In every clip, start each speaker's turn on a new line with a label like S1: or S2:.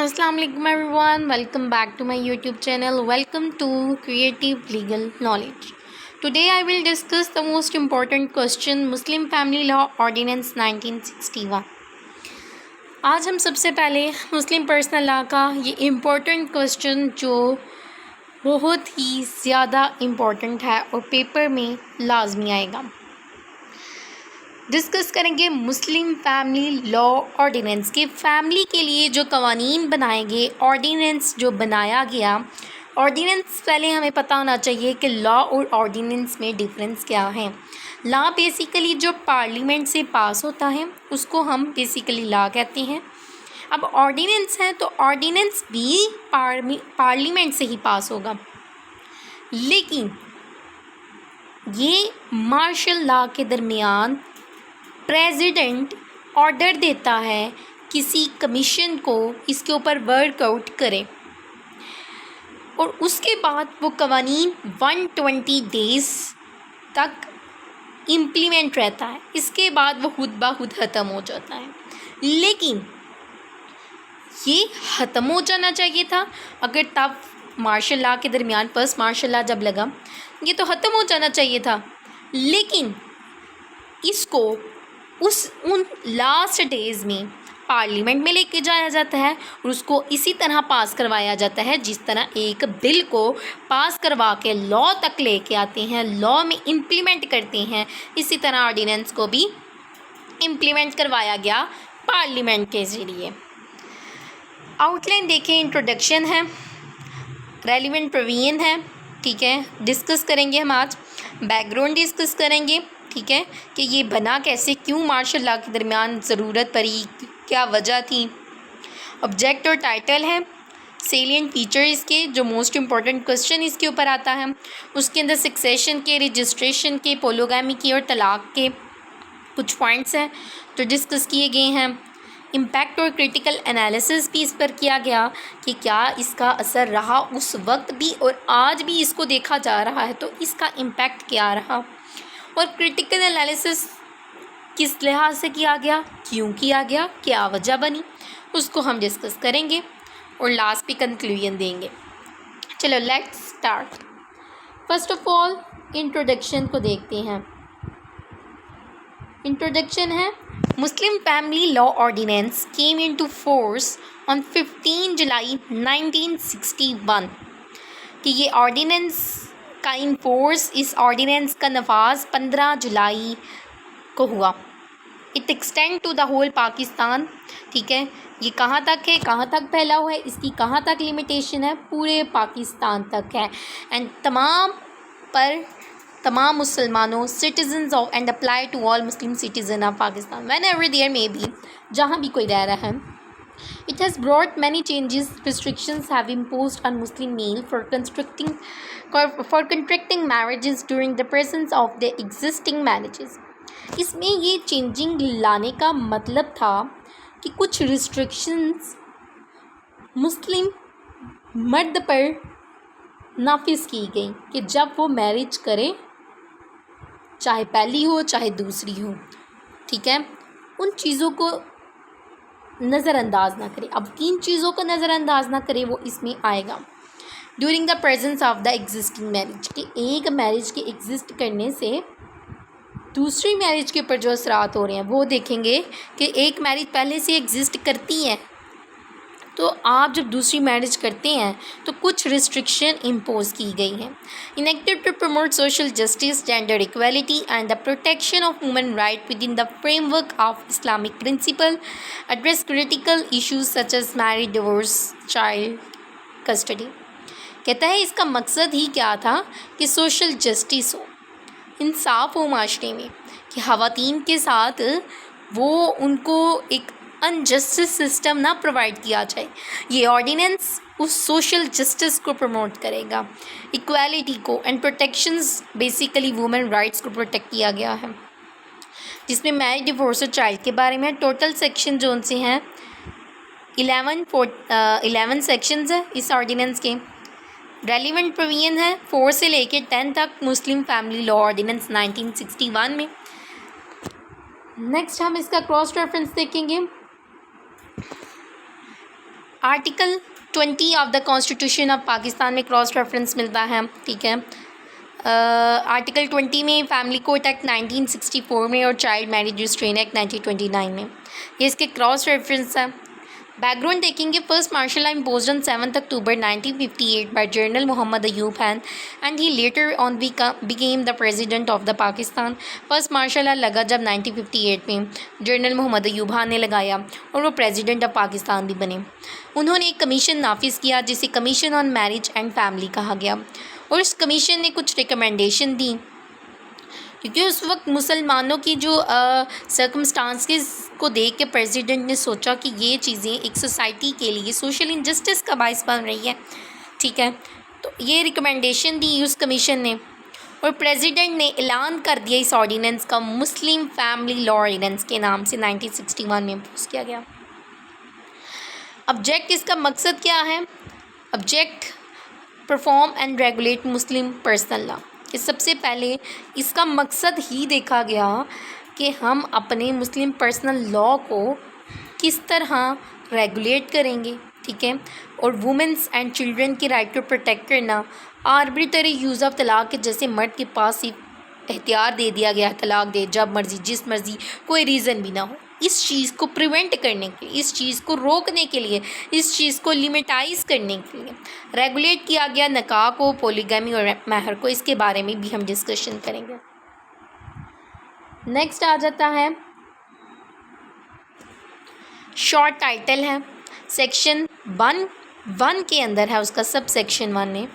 S1: Assalamu alaikum everyone, welcome back to my YouTube channel. Welcome to Creative Legal Knowledge. Today I will discuss the most important question, Muslim Family Law Ordinance 1961. आज हम सबसे पहले मुस्लिम personal law का ये important question जो बहुत ही ज़्यादा important है और पेपर में लाजमी आएगा, डिस्कस करेंगे मुस्लिम फैमिली लॉ ऑर्डिनेंस के फैमिली के लिए जो कवानीन बनाए गए, ऑर्डिनेंस जो बनाया गया। ऑर्डिनेंस पहले हमें पता होना चाहिए कि लॉ और ऑर्डिनेंस में डिफरेंस क्या है। लॉ बेसिकली जो पार्लियामेंट से पास होता है उसको हम बेसिकली लॉ कहते हैं। अब ऑर्डिनेंस है तो ऑर्डिनेंस भी पार्लियामेंट से ही पास होगा, लेकिन ये मार्शल लॉ के दरमियान प्रेसिडेंट ऑर्डर देता है किसी कमीशन को इसके ऊपर वर्कआउट करे और उसके बाद वो कवानीन 120 डेज़ तक इम्प्लीमेंट रहता है। इसके बाद वो खुद ब खुद ख़त्म हो जाता है, लेकिन ये ख़त्म हो जाना चाहिए था अगर तब मार्शल लॉ के दरमियान फर्स्ट मार्शल लॉ जब लगा, ये तो ख़त्म हो जाना चाहिए था, लेकिन इसको उन लास्ट डेज़ में पार्लियामेंट में लेके जाया जाता है और उसको इसी तरह पास करवाया जाता है जिस तरह एक बिल को पास करवा के लॉ तक लेके आते हैं, लॉ में इम्प्लीमेंट करते हैं। इसी तरह ऑर्डिनेंस को भी इम्प्लीमेंट करवाया गया पार्लियामेंट के ज़रिए। आउटलाइन देखें, इंट्रोडक्शन है, रेलिवेंट प्रोविजन है, ठीक है, डिस्कस करेंगे हम आज, बैकग्राउंड डिस्कस करेंगे, ठीक है, कि ये बना कैसे, क्यों मार्शल लॉ के दरमियान ज़रूरत पड़ी, क्या वजह थी। ऑब्जेक्ट और टाइटल है, सेलिएंट फीचर इसके, जो मोस्ट इम्पॉर्टेंट क्वेश्चन इसके ऊपर आता है, उसके अंदर सक्सेशन के, रजिस्ट्रेशन के, पोलोगामी के और तलाक के कुछ पॉइंट्स हैं जो डिस्कस किए गए हैं। इम्पैक्ट और क्रिटिकल एनालिसिस भी इस पर किया गया कि क्या इसका असर रहा उस वक्त भी और आज भी इसको देखा जा रहा है तो इसका इम्पैक्ट क्या रहा, और क्रिटिकल एनालिसिस किस लिहाज से किया गया, क्यों किया गया, क्या वजह बनी, उसको हम डिस्कस करेंगे और लास्ट पे कंक्लूजन देंगे। चलो let's start. First of all introduction को देखते हैं। इंट्रोडक्शन है, Muslim family law ordinance came into force on 15 July 1961 कि ये ऑर्डिनेंस का इन फोर्स, इस ऑर्डिनेंस का नफाज 15 जुलाई को हुआ। It extend to the whole Pakistan, ठीक है, ये कहाँ तक है, कहाँ तक फैला हुआ है, इसकी कहाँ तक लिमिटेशन है, पूरे पाकिस्तान तक है। एंड तमाम मुसलमानों, citizens of and apply to all Muslim citizen of Pakistan whenever there may be, जहाँ भी कोई रह रहा है। It has brought many changes. Restrictions have imposed on Muslim male for contracting marriages during the presence of the existing marriages. इसमें ये changing लाने का मतलब था कि कुछ रिस्ट्रिक्शंस मुस्लिम मर्द पर नाफिज की गई कि जब वो मैरिज करे, चाहे पहली हो चाहे दूसरी हो, ठीक है, उन चीज़ों को नज़रअंदाज ना करे। अब किन चीज़ों को नज़रअंदाज ना करे वो इसमें आएगा। During the presence of the existing marriage, कि एक मैरिज के एग्जिस्ट करने से दूसरी मैरिज के ऊपर जो असरात हो रहे हैं वो देखेंगे कि एक मैरिज पहले से एग्जिस्ट करती है तो आप जब दूसरी मैरिज करते हैं तो कुछ रिस्ट्रिक्शन इम्पोज की गई हैं। Enacted to promote social justice, gender equality and the protection of women right within the framework of Islamic principle, address critical issues such as marriage, divorce, child custody. कहता है इसका मकसद ही क्या था कि सोशल जस्टिस हो, इंसाफ हो माशरे में, कि ख़वातीन के साथ वो उनको एक अनजस्टिस सिस्टम ना प्रोवाइड किया जाए। ये ऑर्डिनेंस उस सोशल जस्टिस को प्रमोट करेगा, इक्वालिटी को and protections, basically women rights को प्रोटेक्ट किया गया है, जिसमें मैरिज, डिवोर्स और चाइल्ड के बारे में टोटल सेक्शन जो उनसे हैं 11 सेक्शंस है इस ऑर्डिनेंस के। रेलिवेंट प्रोविजन है 4 से लेकर 10 तक मुस्लिम फैमिली लॉ ऑर्डिनेंस 1961 में। नेक्स्ट हम इसका क्रॉस रेफरेंस देखेंगे। Article 20 of the constitution of Pakistan में क्रॉस रेफरेंस मिलता है, ठीक है। आर्टिकल 20 में फैमिली कोर्ट एक्ट 1964 में और चाइल्ड मैरिज रिस्ट्रेन एक्ट 1929 में, ये इसके क्रॉस रेफरेंस है। बैकग्राउंड देखेंगे, first martial law imposed on 7 October 1958 by general Mohammad Ayub Khan and he later on became the president of the Pakistan. First martial law लगा जब 1958 में जनरल मोहम्मद अयूब खान ने लगाया और वो प्रेसिडेंट ऑफ पाकिस्तान भी बने। उन्होंने एक कमीशन नाफिज किया जिसे commission on marriage and family कहा गया, और इस कमीशन ने कुछ रिकमेंडेशन दी, क्योंकि उस वक्त मुसलमानों की जो सर्कमस्टांसेस को देख के प्रेसिडेंट ने सोचा कि ये चीज़ें एक सोसाइटी के लिए सोशल इनजस्टिस का बायस बन रही है, ठीक है। तो ये रिकमेंडेशन दी उस कमीशन ने, और प्रेसिडेंट ने ऐलान कर दिया इस ऑर्डिनेंस का मुस्लिम फैमिली लॉ ऑर्डिनेंस के नाम से 1961 में इम्पोज किया गया। ऑब्जेक्ट, इसका मकसद क्या है? Object perform and regulate Muslim personal law, कि सबसे पहले इसका मकसद ही देखा गया कि हम अपने मुस्लिम पर्सनल लॉ को किस तरह रेगुलेट करेंगे, ठीक है। और वुमेंस एंड चिल्ड्रन की राइट को प्रोटेक्ट करना, आर्बिट्ररी यूज़ ऑफ तलाक के, जैसे मर्द के पास ही इख्तियार दे दिया गया है तलाक दे जब मर्ज़ी जिस मर्ज़ी, कोई रीज़न भी ना हो, इस चीज़ को प्रिवेंट करने के लिए, इस चीज़ को रोकने के लिए, इस चीज़ को लिमिटाइज़ करने के लिए रेगुलेट किया गया निकाह को, पोलीगैमी और महर को। इसके बारे में भी हम डिस्कशन करेंगे। नेक्स्ट आ जाता है शॉर्ट टाइटल है सेक्शन 1 के अंदर है उसका सब सेक्शन 1 में।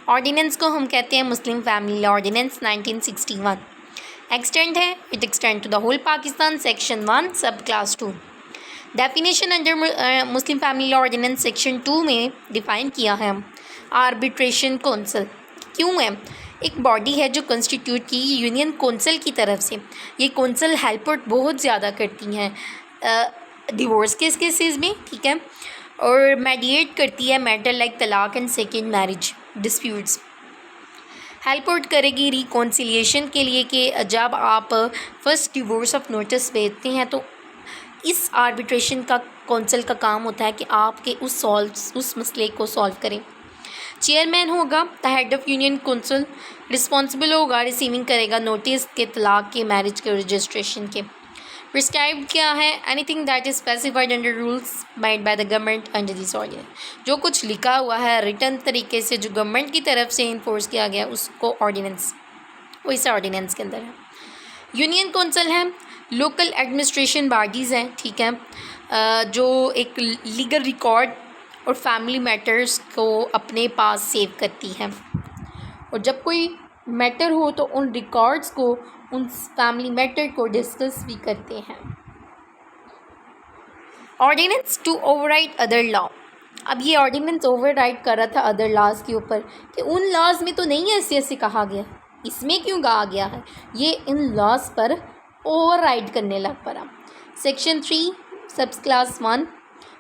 S1: ऑर्डिनेंस को हम कहते हैं Muslim family law ordinance 1961। Extend है, it extend to the whole Pakistan. Section 1 sub class 2। Definition under Muslim family law ordinance section 2 में डिफ़ाइन किया है आर्बिट्रेशन काउंसिल। क्यों है? एक बॉडी है जो कंस्टिट्यूट की यूनियन काउंसिल की तरफ से। ये काउंसिल हेल्प आउट बहुत ज़्यादा करती हैं डिवोर्स केसेस में, ठीक है, और मेडिएट करती है मैटर लाइक तलाक and second marriage disputes. Help out करेगी रिकॉन्सिलिएशन के लिए कि जब आप फर्स्ट डिवोर्स ऑफ नोटिस भेजते हैं तो इस आर्बिट्रेशन का काउंसिल का काम होता है कि आपके उस मसले को सॉल्व करें। चेयरमैन होगा the head of union council, responsible होगा, रिसीविंग करेगा नोटिस के, तलाक के, मैरिज के, रजिस्ट्रेशन के। प्रिस्क्राइब्ड क्या है? Anything that is specified under rules made by the government under this ordinance. जो कुछ लिखा हुआ है रिटर्न तरीके से जो गवर्नमेंट की तरफ से इन्फोर्स किया गया उसको ऑर्डिनेंस, वो इस ऑर्डिनेंस के अंदर है। यूनियन काउंसिल है, लोकल एडमिनिस्ट्रेशन बॉडीज़ हैं, ठीक है, जो एक लीगल रिकॉर्ड और फैमिली मैटर्स को अपने पास सेव करती है, और जब कोई मैटर हो तो उन रिकॉर्ड्स को, उन फैमिली मैटर को डिस्कस भी करते हैं। Ordinance to override other law. अब ये ऑर्डिनेंस ओवरराइड कर रहा था अदर लॉज के ऊपर कि उन लॉज में तो नहीं ऐसे कहा गया, इसमें क्यों कहा गया है, ये इन लॉज पर ओवरराइड करने लग पड़ा। Section 3 sub class 1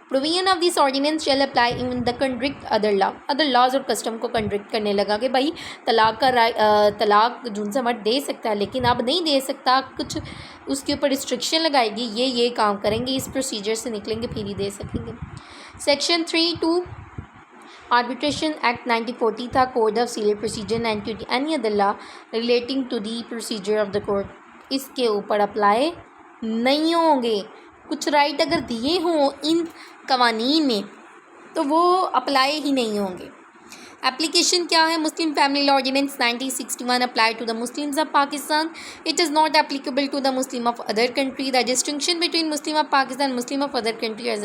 S1: provision of this ordinance shall apply in the contradict other law. Other laws और कस्टम को कंट्रिक्ट करने लगा कि भाई तलाक जून से मर्द दे सकता है लेकिन अब नहीं दे सकता, कुछ उसके ऊपर रिस्ट्रिक्शन लगाएगी, ये काम करेंगे, इस प्रोसीजर से निकलेंगे फिर ही दे सकेंगे। सेक्शन 3(2) आर्बिट्रेशन एक्ट 1940 था, code of civil procedure 1920 any other law relating to the procedure of the court इसके ऊपर अप्लाई नहीं होंगे। कुछ राइट अगर दिए हों इन कवानीन में तो वो अप्लाई ही नहीं होंगे। एप्लीकेशन क्या है? Muslim family law ordinance 1961 apply to the Muslims of Pakistan. It is not applicable to the Muslim of other country. The distinction between Muslim of Pakistan Muslim of other country as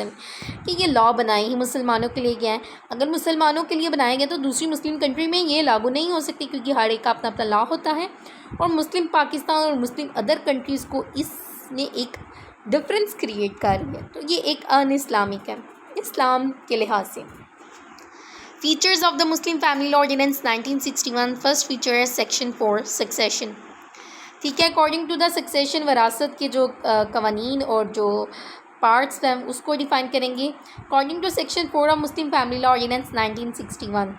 S1: कि ये law बनाए ही मुसलमानों के लिए गया है, अगर मुसलमानों के लिए बनाए गए तो दूसरी मुस्लिम कंट्री में ये लागू नहीं हो सकती क्योंकि हर एक का अपना अपना लॉ होता है, और मुस्लिम पाकिस्तान और मुस्लिम अदर कंट्रीज़ को इसने एक डिफरेंस क्रिएट कर रही है, तो ये एक अन इस्लामिक है इस्लाम के लिहाज से। Features of the Muslim family law ordinance 1961। First feature है सेक्शन 4 सक्सेशन, ठीक है। अकॉर्डिंग टू द सक्सेशन वरासत के जो कवानीन और जो पार्ट्स हैं उसको डिफाइन करेंगे। According to section 4 of Muslim family law ordinance 1961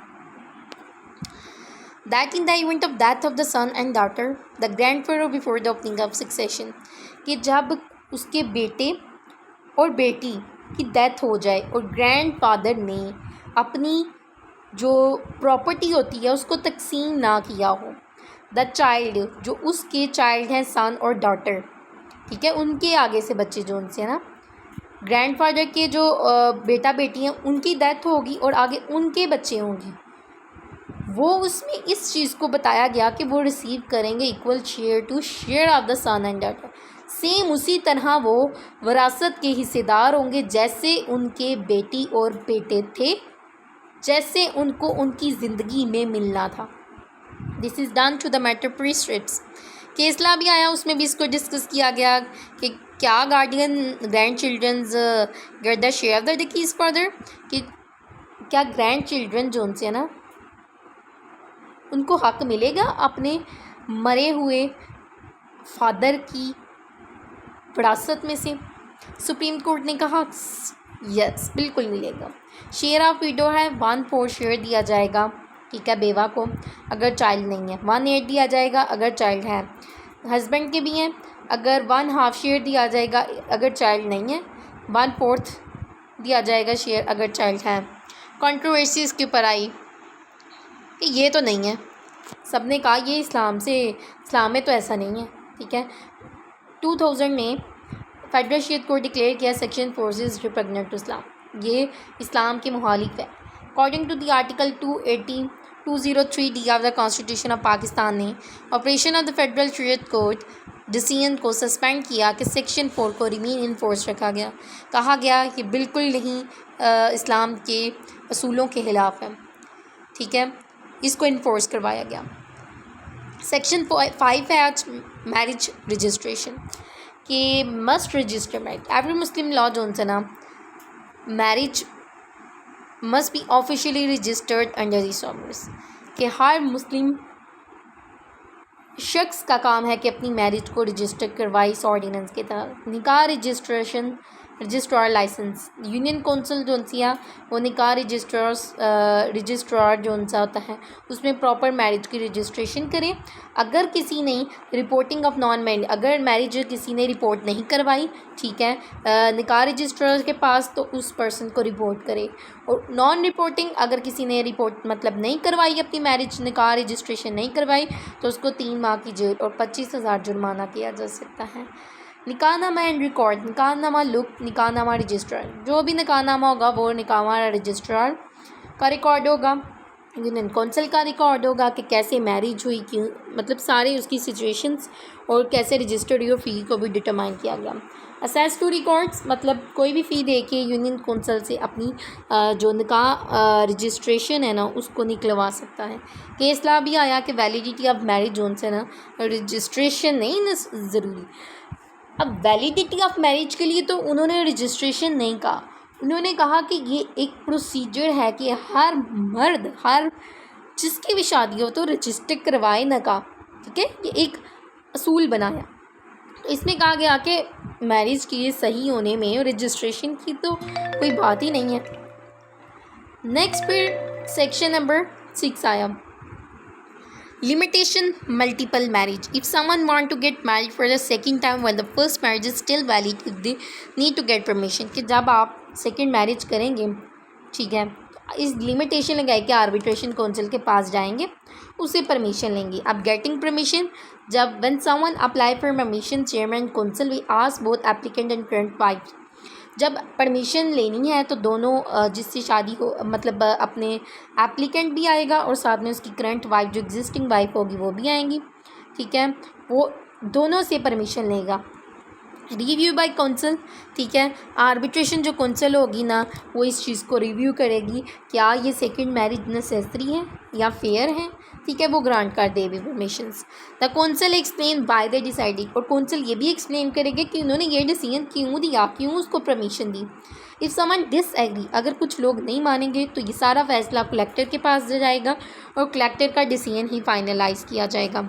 S1: that in the event of death of the son and daughter the grandfather before the opening of succession, कि जब उसके बेटे और बेटी की डेथ हो जाए और ग्रैंडफादर ने अपनी जो प्रॉपर्टी होती है उसको तकसीम ना किया हो, द चाइल्ड जो उसके चाइल्ड हैं सन और डॉटर, ठीक है, उनके आगे से बच्चे जो उनसे है ना, ग्रैंडफादर के जो बेटा बेटी हैं उनकी डेथ होगी और आगे उनके बच्चे होंगे, वो उसमें इस चीज़ को बताया गया कि वो रिसीव करेंगे equal share to share of the son and daughter. Same उसी तरह वो विरासत के हिस्सेदार होंगे जैसे उनके बेटी और बेटे थे, जैसे उनको उनकी ज़िंदगी में मिलना था। This is done to the matter prescripts. केसला भी आया, उसमें भी इसको डिस्कस किया गया कि क्या guardian grand childrens get the share of the keys further, कि क्या ग्रैंड चिल्ड्रन जो उनसे है ना उनको हक मिलेगा अपने मरे हुए फादर की विरासत में से। सुप्रीम कोर्ट ने कहा यस बिल्कुल मिलेगा। शेयर ऑफ विडो है 1/4 शेयर दिया जाएगा, ठीक है, बेवा को अगर चाइल्ड नहीं है, 1/8 दिया जाएगा अगर चाइल्ड है, हस्बैंड के भी हैं अगर 1/2 शेयर दिया जाएगा अगर चाइल्ड नहीं है, 1/4 दिया जाएगा शेयर अगर चाइल्ड है। कंट्रोवर्सी इसके ऊपर आई कि ये तो नहीं है, सब ने कहा ये इस्लाम में तो ऐसा नहीं है, ठीक है। 2000 में फेडरल शरीयत कोर्ट डिक्लेयर किया section 4 is repugnant to Islam, ये इस्लाम के मुखालिफ है। According to the article 203 D of the constitution of Pakistan ने operation of the federal Shariat court decision को सस्पेंड किया कि सेक्शन 4 को रिमेन इन फोर्स रखा गया। कहा गया कि बिल्कुल नहीं इस्लाम के असूलों के ख़िलाफ़ है, ठीक है, इसको इन्फोर्स करवाया गया। सेक्शन 5 है आज मैरिज रजिस्ट्रेशन कि must register marriage, every Muslim law जो उनसे ना marriage must be officially registered under this orders, कि हर मुस्लिम शख्स का काम है कि अपनी मैरिज को रजिस्टर करवाए इस ऑर्डिनेंस के तहत। निकाह registration registrar license, union council जो उनसी है वो निकाह रजिस्ट्रार जो उनसा होता है उसमें प्रॉपर मैरिज की रजिस्ट्रेशन करें। अगर किसी ने रिपोर्टिंग ऑफ नॉन मैरिज, अगर मैरिज किसी ने रिपोर्ट नहीं करवाई, ठीक है, निकाह रजिस्ट्रार के पास, तो उस पर्सन को रिपोर्ट करे। और नॉन रिपोर्टिंग अगर किसी ने रिपोर्ट मतलब नहीं करवाई अपनी मैरिज, निकाह रजिस्ट्रेशन नहीं करवाई, तो उसको 3 माह की जेल और 25,000 जुर्माना किया जा सकता है। निकाहनामा एंड रिकॉर्ड, निकाहनामा लुक, निकाहनामा रजिस्ट्रार, जो भी निकाहनामा होगा वो निकाहनामा रजिस्ट्रार का रिकॉर्ड होगा, यूनियन काउंसिल का रिकॉर्ड होगा कि कैसे मैरिज हुई, क्यों, मतलब सारे उसकी सिचुएशंस और कैसे रजिस्टर्ड हुई और फ़ी को भी डिटरमाइन किया गया। असेस टू रिकॉर्ड्स, मतलब कोई भी फ़ी दे के यूनियन काउंसिल से अपनी जो निकाह रजिस्ट्रेशन है ना उसको निकलवा सकता है। केस ला भी आया कि वैलिडिटी ऑफ मैरिज जोन से ना रजिस्ट्रेशन नहीं ना ज़रूरी। अब वैलिडिटी ऑफ मैरिज के लिए तो उन्होंने रजिस्ट्रेशन नहीं कहा, उन्होंने कहा कि ये एक प्रोसीजर है कि हर मर्द, हर जिसकी भी शादी हो तो रजिस्टर करवाए ना का, ठीक है, ये एक असूल बनाया। तो इसमें कहा गया कि मैरिज की सही होने में रजिस्ट्रेशन की तो कोई बात ही नहीं है। नेक्स्ट फिर सेक्शन नंबर 6 आया, limitation multiple marriage. If someone want to get married for the second time when the first marriage is still valid, if they need to get permission, कि जब आप सेकेंड मैरिज करेंगे, ठीक है, इस limitation लगाए कि आर्बिट्रेशन काउंसिल के पास जाएंगे, उसे परमिशन लेंगे। अब गेटिंग परमिशन, जब when someone apply for permission, chairman council we ask both applicant and current wife, जब परमिशन लेनी है तो दोनों जिससे शादी हो, मतलब अपने एप्लीकेंट भी आएगा और साथ में उसकी करंट वाइफ जो एग्जिस्टिंग वाइफ होगी वो भी आएंगी, ठीक है, वो दोनों से परमिशन लेगा। रिव्यू बाय काउंसिल, ठीक है, आर्बिट्रेशन जो काउंसिल होगी ना वो इस चीज़ को रिव्यू करेगी, क्या ये सेकंड मैरिज नेसेसरी है या फेयर है, ठीक है, वो ग्रांट कर देगी permissions. The council explain by the deciding, और काउंसिल ये भी एक्सप्लेन करेंगे कि उन्होंने ये डिसीजन क्यों दिया, क्यों उसको permission the. If someone disagree, अगर कुछ लोग नहीं मानेंगे तो ये सारा फैसला कलेक्टर के पास जाएगा और कलेक्टर का डिसीजन ही फाइनलाइज किया जाएगा।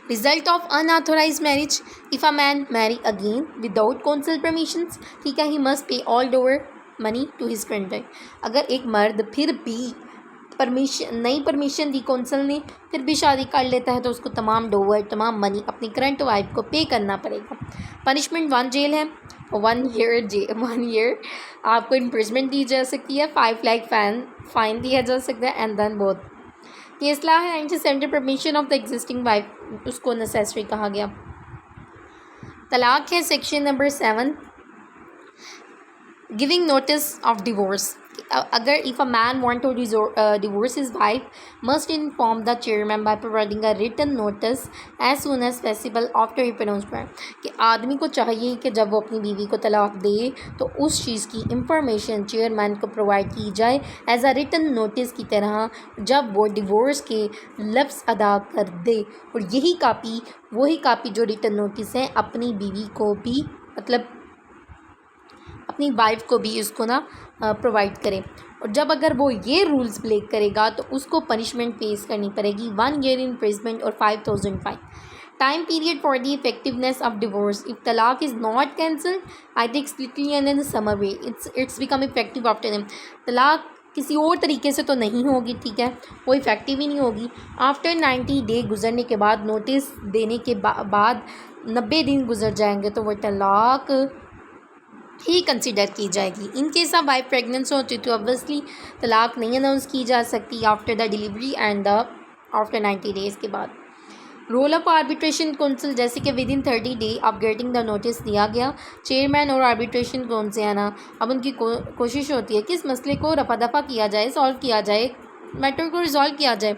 S1: Result of unauthorize marriage, if a man marry again without council permissions, ठीक है, he must pay all over money to his friend. अगर एक मर्द फिर भी परमिशन नई परमिशन दी कौंसल ने, फिर भी शादी कर लेता है तो उसको तमाम डोवर, तमाम मनी अपनी करंट वाइफ को पे करना पड़ेगा। पनिशमेंट 1 जेल है, 1 ईयर आपको इम्प्रिजमेंट दी जा सकती है, 5 लाख फाइन दिया जा सकता है, एंड देन बोथ। केसला है and centre permission of the existing wife, उसको नेसेसरी कहा गया। तलाक है section number 7, giving notice of divorce. अगर if a man want to divorce his wife must inform the chairman by providing a written notice as soon as possible after pronouncement, कि आदमी को चाहिए कि जब वो अपनी बीवी को तलाक दे तो उस चीज़ की इंफॉर्मेशन चेयरमैन को प्रोवाइड की जाए एज अ रिटन नोटिस की तरह, जब वो डिवोर्स के लफ्ज़ अदा कर दे। और यही कापी, वही कापी जो रिटन नोटिस है, अपनी बीवी को भी, मतलब अपनी वाइफ को भी उसको ना प्रोवाइड करें। और जब अगर वो ये रूल्स ब्रेक करेगा तो उसको पनिशमेंट फेस करनी पड़ेगी, 1 ईयर इम्प्रिजमेंट और 5,000 fine. Time period for the effectiveness of divorce, if talaq is not cancelled I think strictly and in summer way it's become effective after them. तलाक किसी और तरीके से तो नहीं होगी, ठीक है, वो इफ़ेक्टिव ही नहीं होगी। आफ्टर 90 डे गुजरने के बाद, नोटिस देने के बाद 90 दिन गुजर जाएंगे तो वो तलाक ही कंसिडर की जाएगी। In case of wife pregnant होती तो ऑब्वियसली तलाक नहीं अनाउंस की जा सकती after the delivery and after 90 days के बाद। रोल ऑफ आर्बिट्रेशन काउंसिल, जैसे कि विद इन 30 डे आप गेटिंग द नोटिस दिया गया, चेयरमैन और आर्बिट्रेशन काउंसिल है ना, अब उनकी कोशिश होती है कि इस मसले को रफा दफा किया जाए, सॉल्व किया जाए, मैटर को रिजॉल्व किया जाए।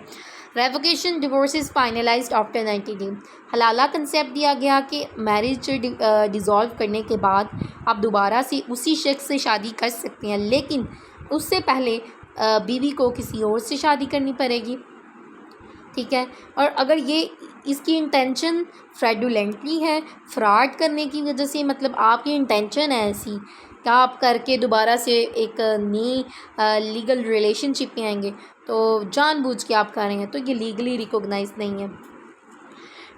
S1: Revocation divorce is finalised after 90 day. हलाला कंसेप्ट दिया गया कि मैरिज डिज़ोल्व करने के बाद आप दोबारा से उसी शख्स से शादी कर सकते हैं, लेकिन उससे पहले बीवी को किसी और से शादी करनी पड़ेगी, ठीक है। और अगर ये इसकी इंटेंशन फ्रैडुलेंटली है, फ्रॉड करने की वजह से, मतलब आपकी इंटेंशन है ऐसी कि आप करके दोबारा से एक नई लीगल रिलेशनशिप में आएंगे, तो जानबूझ के आप कर रहे हैं, तो ये लीगली रिकॉग्नाइज नहीं है।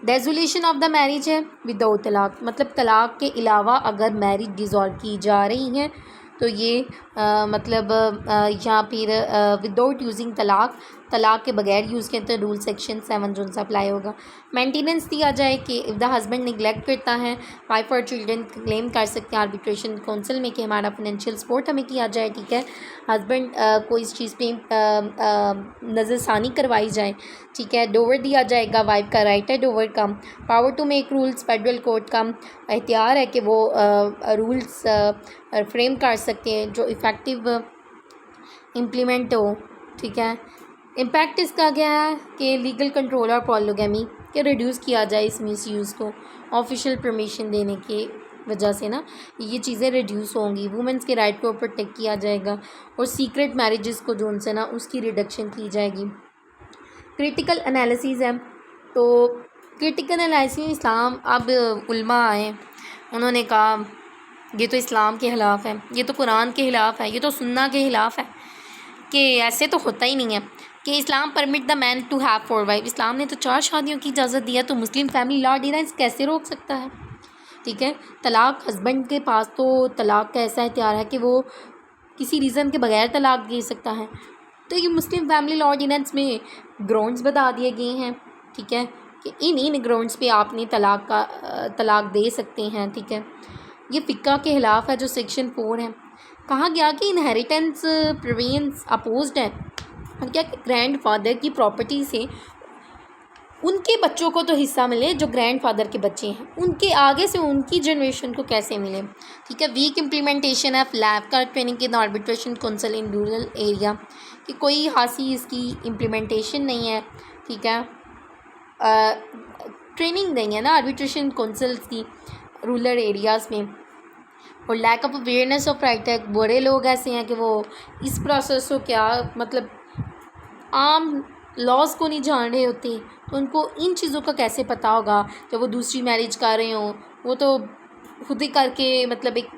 S1: डेजुलेशन ऑफ द मैरिज है विदाउट तलाक, मतलब तलाक के अलावा अगर मैरिज डिज़ोल्व की जा रही है तो ये मतलब यहाँ फिर विदाउट यूजिंग तलाक के बगैर यूज़ करते हैं, रूल सेक्शन 7 जो उनसे अप्लाई होगा। मेंटेनेंस दिया जाए कि इफ़ द हस्बैंड निगलेक्ट करता है, वाइफ और चिल्ड्रन क्लेम कर सकते हैं आर्बिट्रेशन काउंसिल में कि हमारा फाइनेंशियल सपोर्ट हमें किया जाए, ठीक है। हस्बैंड को इस चीज़ पे नज़रसानी करवाई जाए, ठीक है। डोवर दिया जाएगा, वाइफ का राइट है डोवर का। Power to make rules, federal court का इख्तियार है कि वो रूल्स फ्रेम कर सकते हैं जो इफ़ेक्टिव इम्प्लीमेंट हो, ठीक है। इम्पैक्ट इसका क्या है कि लीगल कंट्रोल और पॉलीगैमी के रिड्यूस किया जाए इस मिसयूज़ को, ऑफिशियल परमिशन देने की वजह से ना ये चीज़ें रिड्यूस होंगी। वुमेंस के राइट को प्रोटेक्ट किया जाएगा और सीक्रेट मैरिजेस को जो उनसे ना उसकी रिडक्शन की जाएगी। क्रिटिकल एनालिसिस है, तो क्रिटिकल एनालिसिस इस्लाम, अब उल्मा आए, उन्होंने कहा ये तो इस्लाम के ख़िलाफ़ है, ये तो कुरान के ख़िलाफ़ है, ये तो सुन्ना के ख़िलाफ़ है, कि ऐसे तो होता ही नहीं है कि Islam permit the man to have 4 wife. Islam ने तो 4 शादियों की इजाज़त दिया, तो मुस्लिम फैमिली लॉ ऑर्डिनेंस कैसे रोक सकता है, ठीक है। तलाक, हस्बैंड के पास तो तलाक का ऐसा इख्तियार है कि वो किसी रीज़न के बगैर तलाक दे सकता है, तो ये मुस्लिम फैमिली लॉ ऑर्डिनेंस में ग्राउंड्स बता दिए गए हैं, ठीक है, कि इन ग्राउंड्स पे आपने तलाक दे सकते हैं, ठीक है। ये फ़िक्का के ख़िलाफ़ है जो सेक्शन 4 है। कहा गया कि इनहेरिटेंस प्रिवेंस अपोज्ड है, क्या ग्रैंड फादर की प्रॉपर्टी से उनके बच्चों को तो हिस्सा मिले जो ग्रैंड फादर के बच्चे हैं, उनके आगे से उनकी जनरेशन को कैसे मिले, ठीक है। वीक इम्प्लीमेंटेशन ऑफ लैब का training in arbitration council in rural area, कि कोई खासी इसकी इम्प्लीमेंटेशन नहीं है, ठीक है। ट्रेनिंग नहीं है ना आर्बिट्रेशन काउंसिल्स की रूरल एरियाज़ में। और lack of awareness of right है, बड़े लोग ऐसे हैं कि वो इस प्रोसेस को क्या, मतलब आम लॉज को नहीं जान रहे होते, तो उनको इन चीज़ों का कैसे पता होगा जब वो दूसरी मैरिज कर रहे हों, वो तो खुद ही करके मतलब एक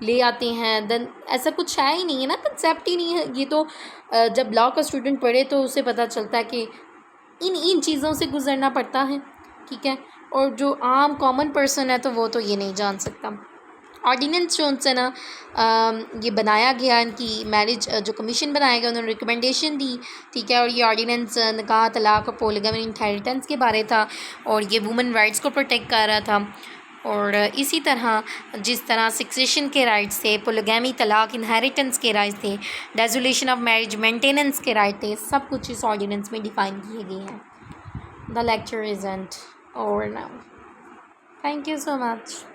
S1: ले आते हैं, देन ऐसा कुछ है ही नहीं है ना, कंसेप्ट ही नहीं है। ये तो जब लॉ का स्टूडेंट पढ़े तो उसे पता चलता है कि इन चीज़ों से गुजरना पड़ता है, ठीक है। और जो आम कॉमन पर्सन है तो वो तो ये नहीं जान सकता। ऑर्डिनेंस जो उनसे ना ये बनाया गया, इनकी मैरिज जो कमीशन बनाया गया, उन्होंने रिकमेंडेशन दी, ठीक है। और ये ऑर्डिनेंस निकाह, तलाक और पोलीगैमी इनहेरिटेंस के बारे था, और ये वुमेन राइट्स को प्रोटेक्ट कर रहा था। और इसी तरह जिस तरह सक्सेशन के राइट्स थे, पोलीगैमी, तलाक, इनहेरिटेंस के राइट्स थे, डेसोलेशन ऑफ मैरिज, मेंटेनेंस के राइट थे, सब कुछ इस ऑर्डिनेंस में डिफ़ाइन किए गए हैं। The lecture is and over now. Thank you so much.